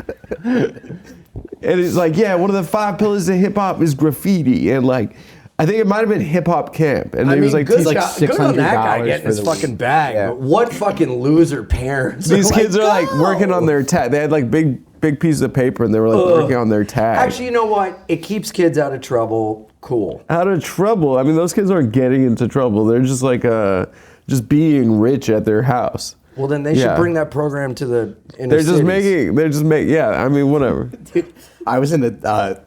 And it's like, yeah, one of the 5 pillars of hip hop is graffiti, and like, I think it might have been hip hop camp, and I he mean, was like, good, teach- good on that guy $600 getting for his the fucking week. bag. Yeah. But what fucking loser parents? these kids are like "Go!" working on their tag. They had like big pieces of paper, and they were like working on their tag. Actually, you know what? It keeps kids out of trouble. Cool. Out of trouble. I mean, those kids aren't getting into trouble. They're just like just being rich at their house. Well, then they should bring that program to the inner They're just cities. making. Yeah. I mean, whatever. I was in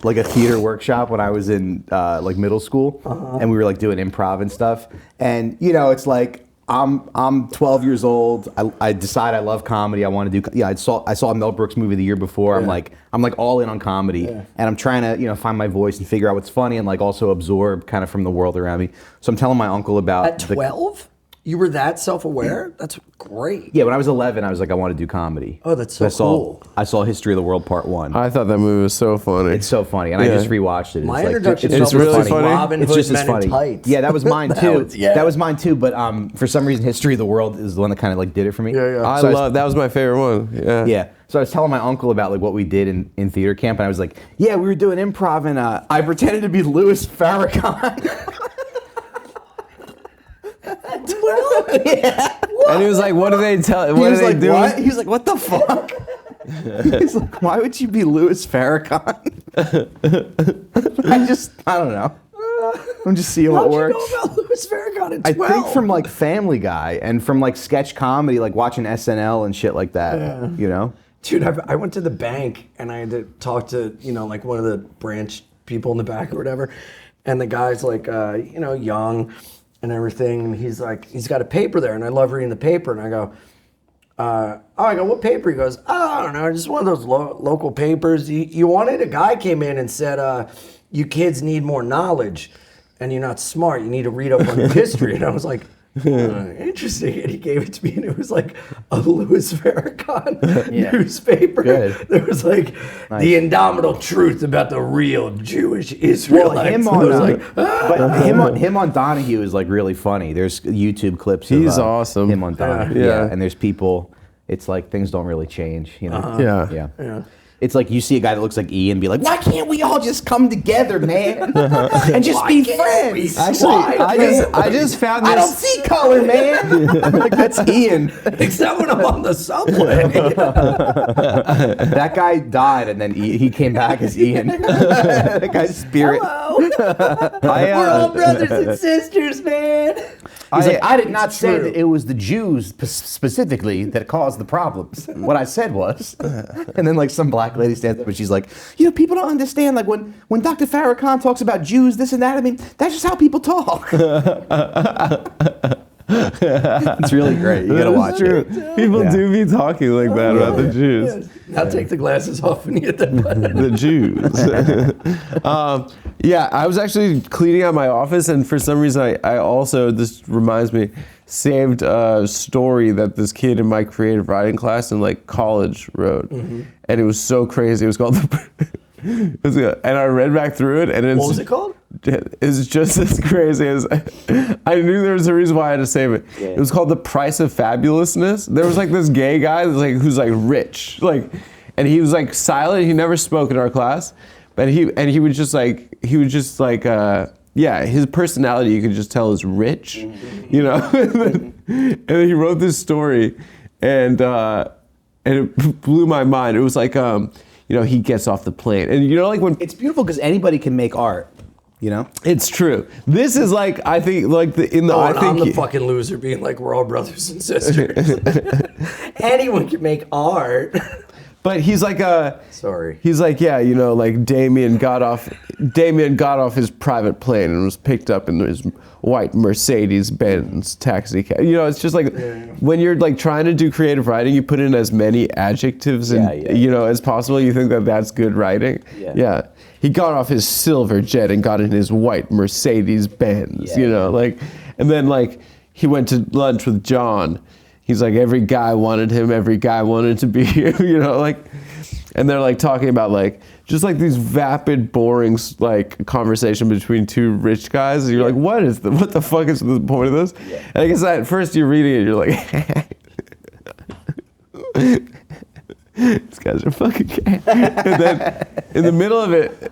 like a theater workshop when I was in like middle school, and we were like doing improv and stuff. And you know, it's like I'm 12 years old. I decide I love comedy. I want to do. Yeah, I saw a Mel Brooks movie the year before. I'm like all in on comedy, and I'm trying to find my voice and figure out what's funny and like also absorb kind of from the world around me. So I'm telling my uncle about At 12, you were that self-aware? That's great. Yeah, when I was 11, I was like, I want to do comedy. Oh, that's so cool. I saw History of the World Part 1. I thought that movie was so funny. It's so funny, and I Yeah. just rewatched it. My It's like, introduction it's to really was funny. Robin It's Hood just as Men funny. in Tights. Yeah, that was mine That too. was- yeah. That was mine too. But for some reason, History of the World is the one that kind of like did it for me. I So love that was my favorite one. Yeah. Yeah. So I was telling my uncle about like what we did in theater camp, and I was like, "Yeah, we were doing improv, and I pretended to be Louis Farrakhan." 12? Yeah. And he was like, "What do they tell? He What was do they like, do?" "What?" He was like, "What the fuck?" He's like, "Why would you be Louis Farrakhan?" I don't know. I'm just seeing what How'd works. you know about Louis Farrakhan at I 12? think from like Family Guy and from like sketch comedy, like watching SNL and shit like that. You know? Dude, I went to the bank and I had to talk to, like one of the branch people in the back or whatever. And the guy's like, young and everything. And he's like, he's got a paper there. And I love reading the paper. And I go, what paper? He goes, I don't know, just one of those local papers. You wanted? A guy came in and said, you kids need more knowledge and you're not smart. You need to read up on history. And I was like, Interesting. And he gave it to me, and it was like a Louis Farrakhan newspaper. Good. There was like the indomitable truth about the real Jewish Israelites. Well, him I on, was like, but him on Donahue is like really funny. There's YouTube clips. He's of, awesome. Him on Donahue. Yeah. And there's people. It's like things don't really change. You know. Yeah. It's like you see a guy that looks like Ian, be like, "Why can't we all just come together, man, and just be friends?" Actually, I just found this. I don't see color, man. Like, that's Ian. except when I'm on the subway. That guy died, and then he came back as Ian. That guy's spirit. Hello. We're all brothers and sisters, man. He's like, I did not say that it was the Jews specifically that caused the problems. What I said was, and then like some black lady stands up and she's like, people don't understand. Like when Dr. Farrakhan talks about Jews, this and that. I mean, that's just how people talk. It's really great. You gotta watch it. People do be talking like that about the Jews. Now take the glasses off and hit the button. The Jews. I was actually cleaning out my office, and for some reason I also, this reminds me, saved a story that this kid in my creative writing class in like college wrote. And it was so crazy. It was called and I read back through it, and it's, What was it called? It's just as crazy as I knew there was a reason why I had to save it. Yeah. It was called The Price of Fabulousness. There was like this gay guy who's like rich, and he was like silent. He never spoke in our class, but he would just his personality you could just tell is rich, and then he wrote this story, and it blew my mind. It was like he gets off the plane, and like when It's beautiful because anybody can make art. it's true. This is like I'm the fucking loser being like, we're all brothers and sisters. Anyone can make art. But he's like Sorry. He's like, like Damien got off his private plane and was picked up in his white Mercedes-Benz taxi cab. It's just like when you're like trying to do creative writing, you put in as many adjectives as possible. You think that that's good writing. Yeah. He got off his silver jet and got in his white Mercedes-Benz. And then he went to lunch with John. He's like, every guy wanted him, every guy wanted to be here, and they're like talking about just like these vapid, boring conversation between two rich guys. And you're like, what the fuck is the point of this? Yeah. And I guess at first you're reading it, you're like, these guys are fucking gay. And then in the middle of it,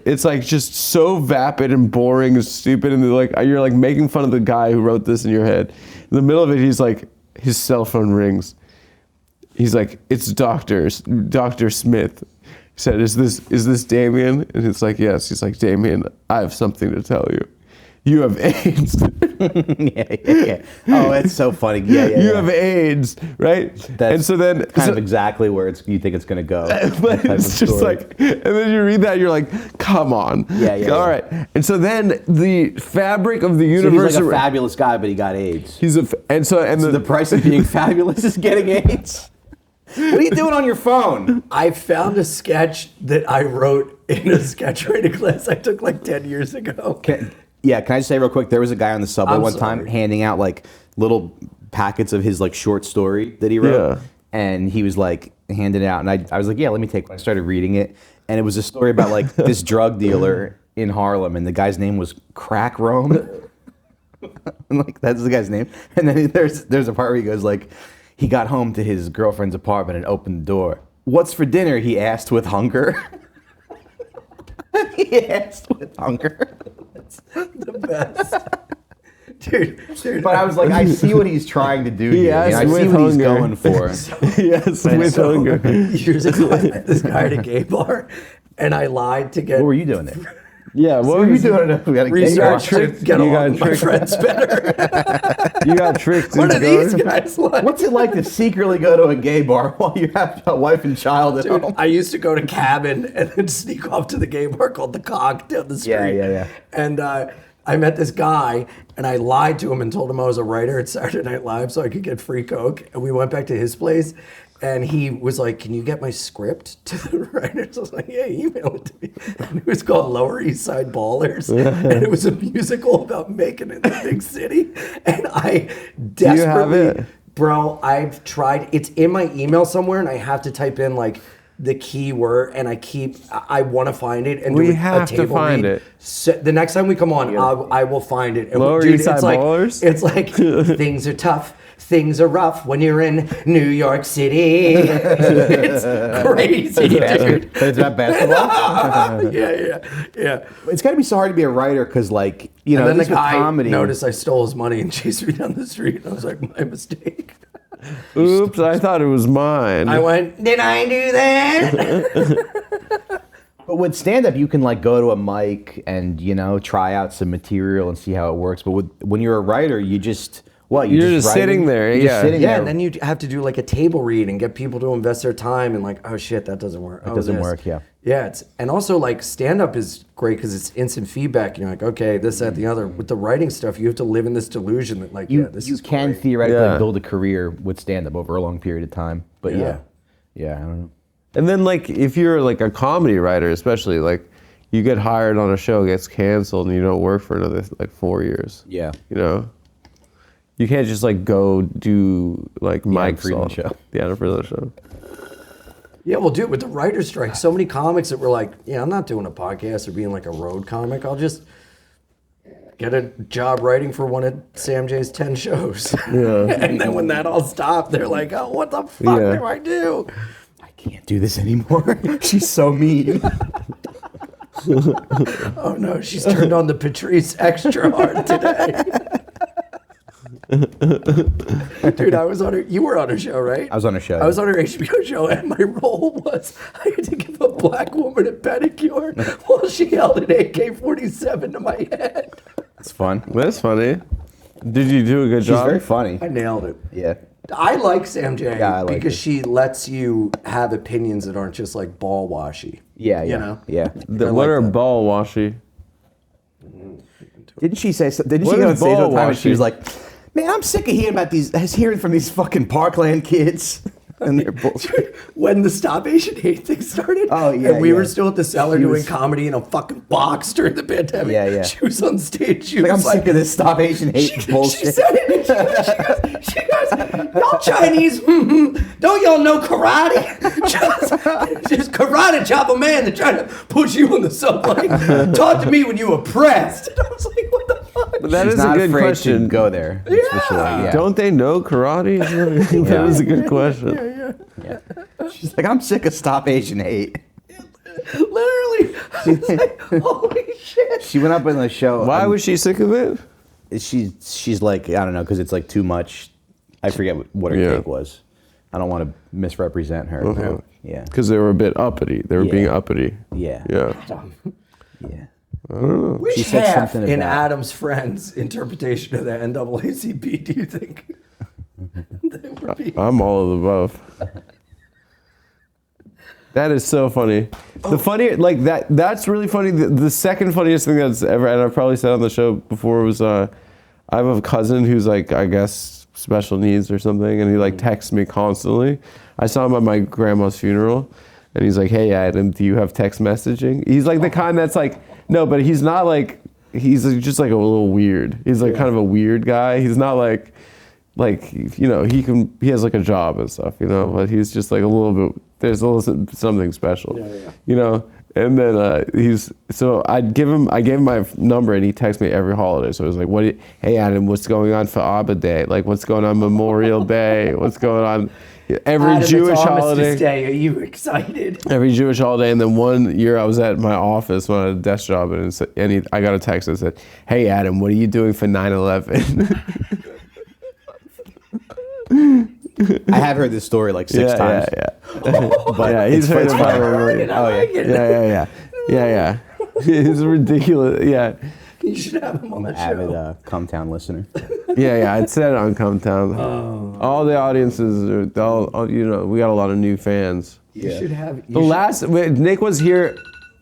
it's like just so vapid and boring and stupid, and you're like making fun of the guy who wrote this in your head. In the middle of it, he's like, his cell phone rings. He's like, it's Dr. Smith. He said, is this Damien? And it's like, yes. He's like, Damien, I have something to tell you. You have AIDS. Yeah. Oh, it's so funny. Yeah. You have AIDS, right? That's and so then kind of exactly where you think it's gonna go. But it's just like, and then you read that, you're like, come on. Yeah. All right. And so then the fabric of the So universe. he's like a fabulous guy, but he got AIDS. So the price of being fabulous is getting AIDS. What are you doing on your phone? I found a sketch that I wrote in a sketch writing class I took like 10 years ago. Can I just say real quick, there was a guy on the subway one time handing out like little packets of his like short story that he wrote. Yeah. And he was like handing it out. And I was like, yeah, let me take one. I started reading it. And it was a story about like this drug dealer in Harlem. And the guy's name was Crack Rome. And like, that's the guy's name. And then there's a part where he goes like, he got home to his girlfriend's apartment and opened the door. What's for dinner? He asked with hunger. He asked with hunger. That's the best. Dude. But I was like, I see what he's trying to do here. Yes, I see with what he's hunger. going for. Yes, with hunger. Years ago, I met this guy at a gay bar, and I lied to get What were you doing there? Yeah, What were you doing? We had a gay bar. research to get along with my friends better. You got tricked What into are these going. guys like? What's it like to secretly go to a gay bar while you have a wife and child at home? I used to go to Cabin and then sneak off to the gay bar called the Cock down the street. Yeah. And I met this guy, and I lied to him and told him I was a writer at Saturday Night Live so I could get free coke. And we went back to his place, And he was like, "Can you get my script to the writers?" I was like, "Yeah, email it to me." And it was called Lower East Side Ballers, and it was a musical about making it in the big city. And I desperately, it? bro, I've tried. It's in my email somewhere, and I have to type in like the key word, and I want to find it and We do have a to table find read. it. So the next time we come on, I will find it. And Lower dude, East Side it's like, Ballers? It's like things are tough. Things are rough when you're in New York City. It's crazy, dude. It's about basketball. Yeah. It's got to be so hard to be a writer because, like, you know, And then this the with guy comedy. noticed I stole his money and chased me down the street. And I was like, my mistake. Oops, I thought it was mine. I went, did I do that? But with stand-up, you can like go to a mic and try out some material and see how it works. But when you're a writer, you just You're just writing? sitting there, You're just yeah. sitting Yeah, there. and then you have to do like a table read and get people to invest their time and like, oh shit, that doesn't work. It doesn't work, yeah. Yeah, and also like stand-up is great because it's instant feedback. You're like, okay, this, that, the other. With the writing stuff, you have to live in this delusion that like, this you is can great. theoretically Yeah. build a career with stand-up over a long period of time. But Yeah. yeah, I don't know. And then like if you're like a comedy writer, especially like you get hired on a show, gets canceled, and you don't work for another like 4 years. Yeah. You can't just like go do like Mike's Friedland show. The Adam Friedland show. Yeah, well, dude, with the writer's strike, so many comics that were like, yeah, I'm not doing a podcast or being like a road comic. I'll just get a job writing for one of Sam J's 10 shows. Yeah. And then when that all stopped, they're like, oh, what the fuck Yeah. do I do? I can't do this anymore. She's so mean. Oh no, she's turned on the Patrice extra hard today. Dude, you were on her show, right? I was on her show. I was on her HBO show, and my role was I had to give a black woman a pedicure while she held an AK-47 to my head. It's fun. That's funny. Did you do a good She's job? very funny. I nailed it. Yeah. I like Sam J Yeah, I like because her. she lets you have opinions that aren't just like ball washy. Yeah, You yeah. know? Yeah. What are ball washy? Didn't she say? Didn't What she go on is stage ball one time and she was washing? like, "Man, I'm sick of hearing from these fucking Parkland kids and their bullshit." When the Stop Asian Hate thing started, Oh, yeah, and we yeah. were still at the cellar She doing was- comedy in a fucking box during the pandemic. Yeah, yeah. She was on stage. She Like, I'm was like, sick of this Stop Asian Hate she bullshit. said it. She goes, y'all Chinese, don't y'all know karate? Just karate chop a man that tried to push you on the subway. Talk to me when you oppressed. And I was like, what the fuck? But that She's is a not good afraid question. to go there. That's for sure, yeah. Don't they know karate? That is a good question. She's like, I'm sick of Stop Asian Hate. Literally. I was like, holy shit. She went up in the show. Why was she sick of it? She's like, I don't know, because it's like too much. I forget what her Yeah. take was. I don't want to misrepresent her. Uh-huh. Yeah. Because they were a bit uppity. They were Yeah. being uppity. Yeah. Yeah. Yeah. Which She said half something in about- Adam's friend's interpretation of the NAACP do you think they were being? I'm all of the above. That is so funny. The funny, like that's really funny. The second funniest thing that's ever, and I've probably said on the show before, was I have a cousin who's like, I guess, special needs or something, and he like texts me constantly. I saw him at my grandma's funeral, and he's like, hey Adam, do you have text messaging? He's like the kind that's like, no, but he's not like, he's just like a little weird. He's like kind of a weird guy. He's not like, he has like a job and stuff, but he's just like a little bit, there's a little something special, and then I gave him my number, and he texts me every holiday. So I was like, hey Adam, what's going on for Abba Day? Like, what's going on Memorial Day? What's going on every Adam, Jewish it's Armistice holiday? Day. Are you excited? Every Jewish holiday. And then one year I was at my office when I had a desk job, and I got a text that said, hey Adam, what are you doing for 9/11? I have heard this story like six times. But yeah, he's heard it's it funny. probably. I like it. Yeah. It's ridiculous. Yeah. You should have him on the Avid show. Cumtown listener. Yeah. I'd said it on Cumtown. All the audiences, we got a lot of new fans. You should have. Nick was here.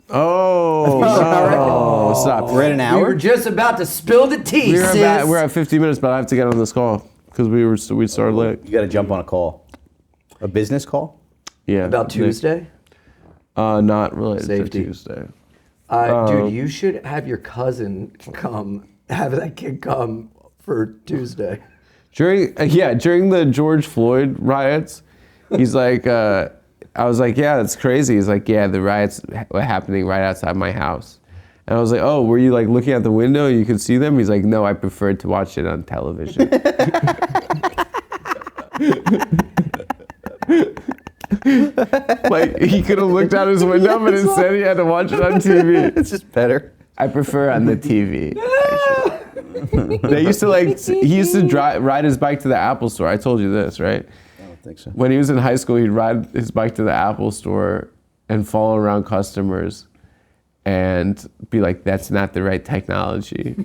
Oh, no. Stop. We're at an We hour. were just about to spill the tea, We're at 50 minutes, but I have to get on this call because we started late. You got to jump on a call. A business call? Yeah. About Tuesday? Not related Safety. to Tuesday. Dude, you should have your cousin come, have that kid come for Tuesday. During the George Floyd riots, he's like, I was like, yeah, that's crazy. He's like, yeah, the riots were happening right outside my house. And I was like, oh, were you like looking out the window and you could see them? He's like, no, I preferred to watch it on television. Like, he could have looked out his window, but instead he had to watch it on TV. It's just better. I prefer on the TV. They used to he used to ride his bike to the Apple store. I told you this, right? I don't think so. When he was in high school, he'd ride his bike to the Apple store and follow around customers and be like, that's not the right technology.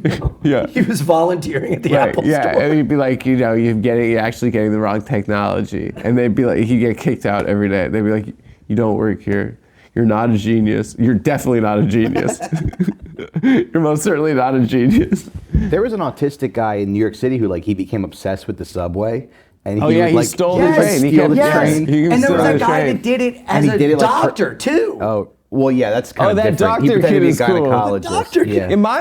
Yeah. He was volunteering at the Apple Yeah, store. and he'd be like, you're actually getting the wrong technology. And they'd be like, he'd get kicked out every day. They'd be like, you don't work here. You're not a genius. You're definitely not a genius. You're most certainly not a genius. There was an autistic guy in New York City who he became obsessed with the subway. And he stole the train. He stole the kept- train. He And there was stole a the guy train. that did it as he did a it, like, doctor, too. Oh, well, yeah, that's kind of that different. He doctor pretended kid to be is a cool. gynecologist. The doctor kid. Yeah. In my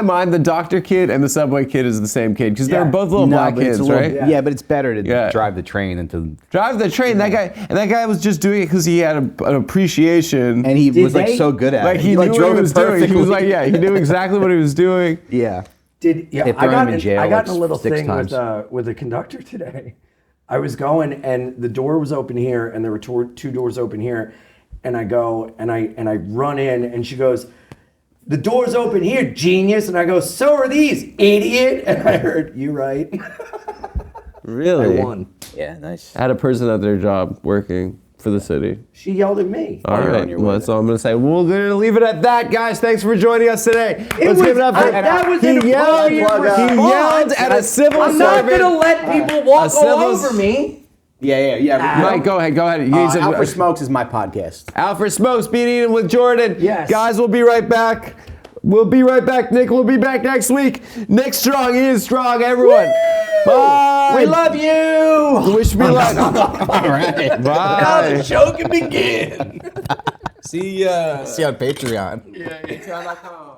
mind, the doctor kid and the subway kid is the same kid because they're Yeah. both little black but it's kids, a little- right? Yeah, but it's better to Yeah. drive the train than to. Drive the train. That guy was just doing it because he had an appreciation. And he Did was they- so good at like it. he knew what drove he it was doing. He was like, perfectly. he knew exactly what he was doing. Yeah. They threw him in jail I got in a like little 6 thing times. with a conductor today. I was going and the door was open here and there were two doors open here. And I go and I run in and she goes, the door's open here, genius. And I go, so are these, idiot. And I heard, you right. Really? I won. Yeah, nice. I had a person at their job working for the city. She yelled at me. All you're on right, your well, way that's all I'm gonna say. We're gonna leave it at that, guys. Thanks for joining us today. Let's give it up for that was he an yelled, appropriate he yelled at a civil I'm not servant. going to let people walk all civil- over me. Yeah. Mike, go ahead. Alfred Smokes is my podcast. Alfred Smokes, Beat Eating with Jordan. Yes. Guys, we'll be right back. We'll be right back. Nick will be back next week. Nick Strong, he is strong, everyone. Bye. We love you. Wish me luck. All right. Now the Bye. show can begin. See ya on Patreon. Patreon.com.